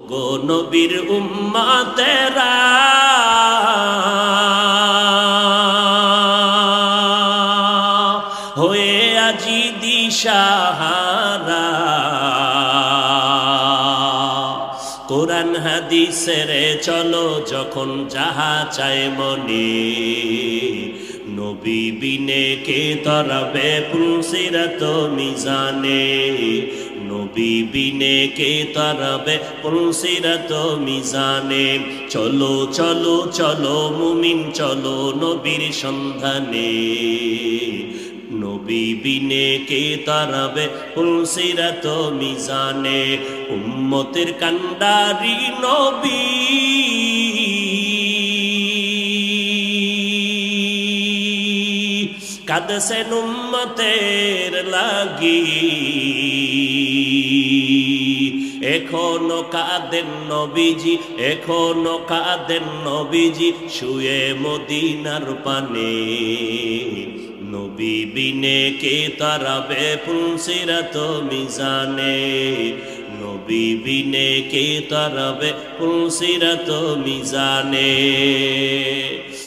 গো নবীর উম্মতেরা হয়ে আজি দিশাহারা কোরআন হাদিসের চলো যখন যাহা চায় মনে নবী বিনে কে তরবে পুলসিরাত মিজানে নবী বিনে কে তরবে পুলসিরাত মিজানে চলো চলো চলো মুমিন চলো নবীর সন্ধানে নবী বিনে কে তারাবে পুলসিরাত মিজানে উম্মতের কান্ডারি নবী কাঁদছেন উম্মতের লাগি এখনো কাঁদেন নবীজি এখনো কাঁদেন নবীজি শুয়ে মদিনার পানে নবী বিনে কে তারাবে পুলসিরাত মিজানে নবী বিনে কে তারাবে পুলসিরাত মিজানে